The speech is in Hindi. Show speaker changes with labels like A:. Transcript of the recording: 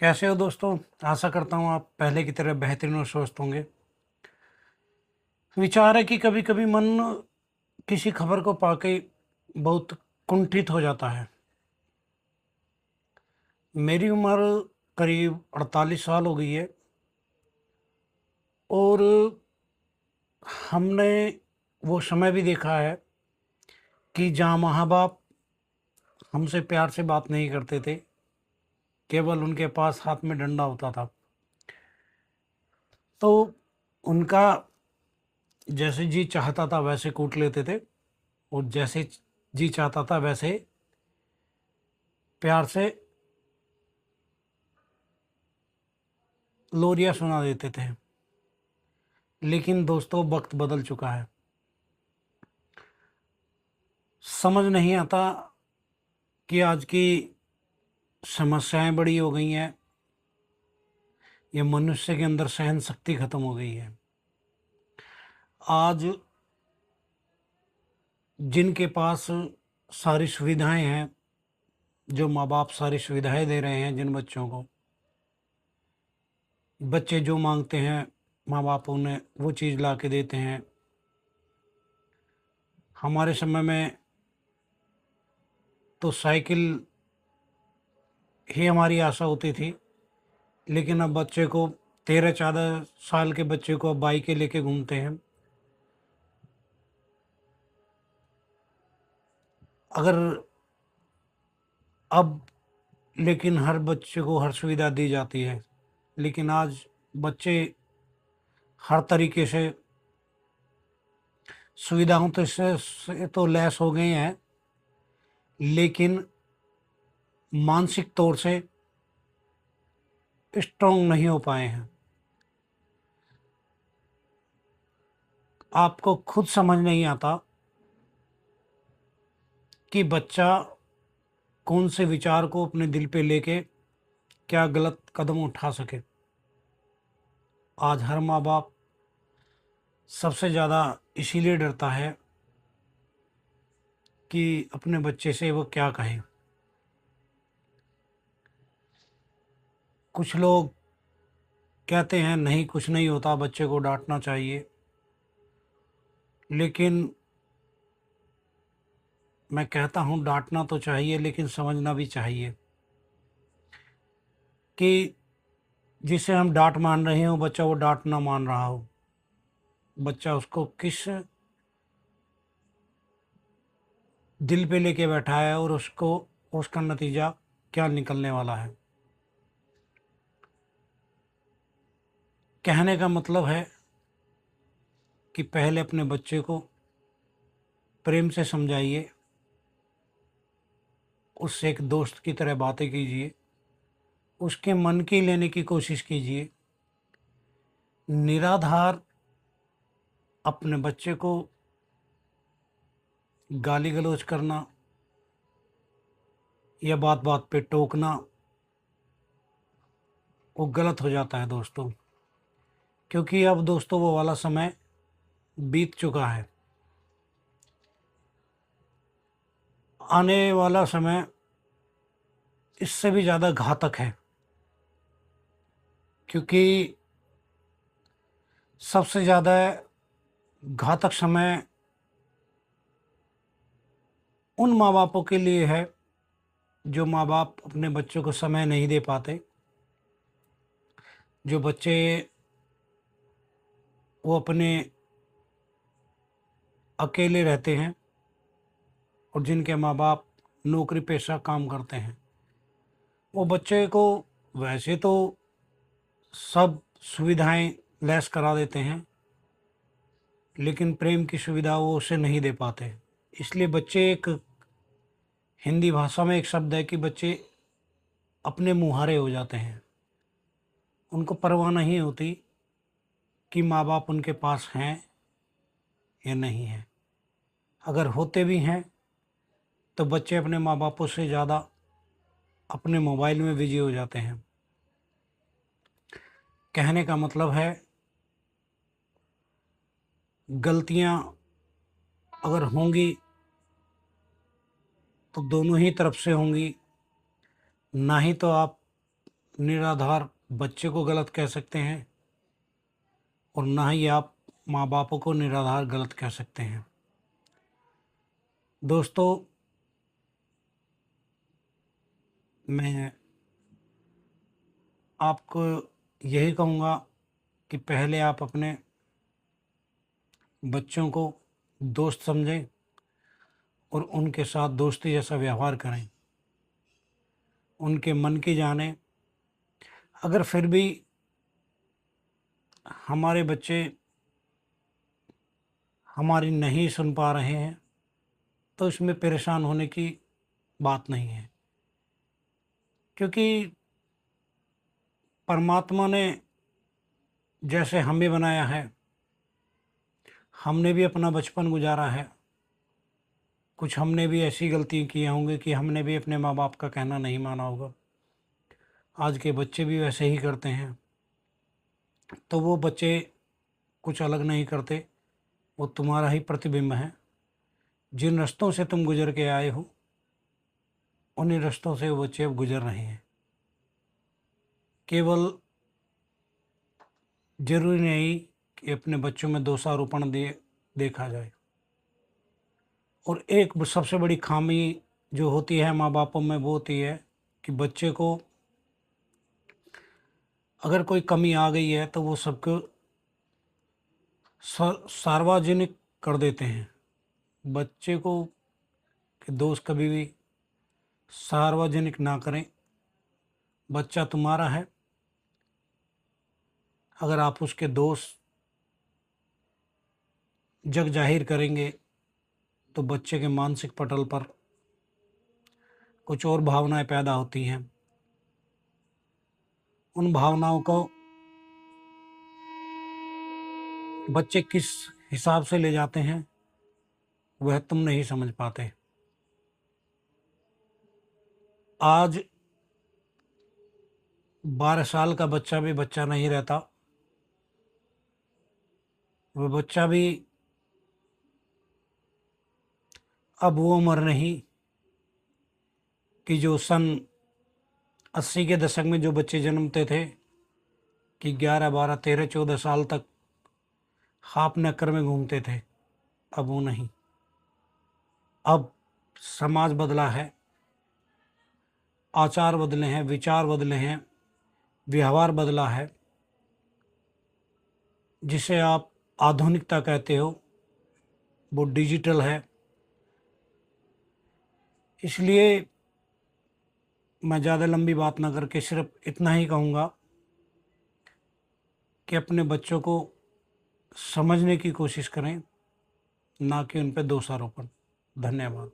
A: कैसे हो दोस्तों? आशा करता हूँ आप पहले की तरह बेहतरीन और स्वस्थ होंगे। विचार है कि कभी-कभी मन किसी खबर को पाके बहुत कुंठित हो जाता है। मेरी उम्र करीब 48 साल हो गई है और हमने वो समय भी देखा है कि जहाँ माँ-बाप हमसे प्यार से बात नहीं करते थे, केवल उनके पास हाथ में डंडा होता था। तो उनका जैसे जी चाहता था वैसे कूट लेते थे और जैसे जी चाहता था वैसे प्यार से लोरियाँ सुना देते थे। लेकिन दोस्तों वक्त बदल चुका है। समझ नहीं आता कि आज की समस्याएं बड़ी हो गई हैं या मनुष्य के अंदर सहन शक्ति खत्म हो गई है। आज जिनके पास सारी सुविधाएं हैं, जो माँ बाप सारी सुविधाएं दे रहे हैं जिन बच्चों को, बच्चे जो मांगते हैं माँ बाप उन्हें वो चीज़ ला के देते हैं। हमारे समय में तो साइकिल ही हमारी आशा होती थी, लेकिन अब बच्चे को 13-14 साल के बच्चे को अब बाइकें लेके घूमते हैं। अगर अब लेकिन हर बच्चे को हर सुविधा दी जाती है, लेकिन आज बच्चे हर तरीके से सुविधाओं तो से तो लैस हो गए हैं, लेकिन मानसिक तौर से स्ट्रांग नहीं हो पाए हैं। आपको खुद समझ नहीं आता कि बच्चा कौन से विचार को अपने दिल पे लेके क्या गलत कदम उठा सके। आज हर माँ बाप सबसे ज़्यादा इसीलिए डरता है कि अपने बच्चे से वो क्या कहे। कुछ लोग कहते हैं नहीं कुछ नहीं होता, बच्चे को डांटना चाहिए, लेकिन मैं कहता हूँ डांटना तो चाहिए लेकिन समझना भी चाहिए कि जिसे हम डांट मान रहे हो बच्चा वो डांट ना मान रहा हो। बच्चा उसको किस दिल पे लेके बैठा है और उसको उसका नतीजा क्या निकलने वाला है। कहने का मतलब है कि पहले अपने बच्चे को प्रेम से समझाइए, उससे एक दोस्त की तरह बातें कीजिए, उसके मन की लेने की कोशिश कीजिए। निराधार अपने बच्चे को गाली गलौज करना या बात बात पे टोकना वो गलत हो जाता है दोस्तों, क्योंकि अब दोस्तों वो वाला समय बीत चुका है। आने वाला समय इससे भी ज़्यादा घातक है, क्योंकि सबसे ज़्यादा घातक समय उन माँ बापों के लिए है जो माँ बाप अपने बच्चों को समय नहीं दे पाते। जो बच्चे वो अपने अकेले रहते हैं और जिनके माँ बाप नौकरी पेशा काम करते हैं, वो बच्चे को वैसे तो सब सुविधाएं लैस करा देते हैं, लेकिन प्रेम की सुविधा वो उसे नहीं दे पाते। इसलिए बच्चे एक हिंदी भाषा में एक शब्द है कि बच्चे अपने मुहारे हो जाते हैं। उनको परवाह नहीं होती कि माँ बाप उनके पास हैं या नहीं हैं। अगर होते भी हैं तो बच्चे अपने माँ बापों से ज़्यादा अपने मोबाइल में बिजी हो जाते हैं। कहने का मतलब है गलतियाँ अगर होंगी तो दोनों ही तरफ से होंगी, ना ही तो आप निराधार बच्चे को गलत कह सकते हैं और ना ही आप माँ बापों को निराधार गलत कह सकते हैं। दोस्तों, मैं आपको यही कहूँगा कि पहले आप अपने बच्चों को दोस्त समझें और उनके साथ दोस्ती जैसा व्यवहार करें, उनके मन की जानें। अगर फिर भी हमारे बच्चे हमारी नहीं सुन पा रहे हैं तो इसमें परेशान होने की बात नहीं है, क्योंकि परमात्मा ने जैसे हमें बनाया है, हमने भी अपना बचपन गुजारा है। कुछ हमने भी ऐसी गलती की होंगी कि हमने भी अपने माँ बाप का कहना नहीं माना होगा। आज के बच्चे भी वैसे ही करते हैं। तो वो बच्चे कुछ अलग नहीं करते, वो तुम्हारा ही प्रतिबिंब है। जिन रास्तों से तुम गुजर के आए हो, उन्हीं रास्तों से वो बच्चे अब गुजर रहे हैं। केवल जरूरी नहीं कि अपने बच्चों में दोषारोपण देखा जाए। और एक सबसे बड़ी खामी जो होती है माँ बापों में वो होती है कि बच्चे को अगर कोई कमी आ गई है तो वो सबको सार्वजनिक कर देते हैं। बच्चे को कि दोष कभी भी सार्वजनिक ना करें। बच्चा तुम्हारा है, अगर आप उसके दोष जग जाहिर करेंगे तो बच्चे के मानसिक पटल पर कुछ और भावनाएं पैदा होती हैं। उन भावनाओं को बच्चे किस हिसाब से ले जाते हैं वह तुम नहीं समझ पाते। आज 12 साल का बच्चा भी बच्चा नहीं रहता। वह बच्चा भी अब वो उम्र नहीं कि जो सन 80 के दशक में जो बच्चे जन्मते थे कि 11 12 13 14 साल तक हाफ नक्कर में घूमते थे। अब वो नहीं। अब समाज बदला है, आचार बदले हैं, विचार बदले हैं, व्यवहार बदला है। जिसे आप आधुनिकता कहते हो वो डिजिटल है। इसलिए मैं ज़्यादा लंबी बात ना करके सिर्फ इतना ही कहूँगा कि अपने बच्चों को समझने की कोशिश करें, ना कि उन पर दोषारोपण। धन्यवाद।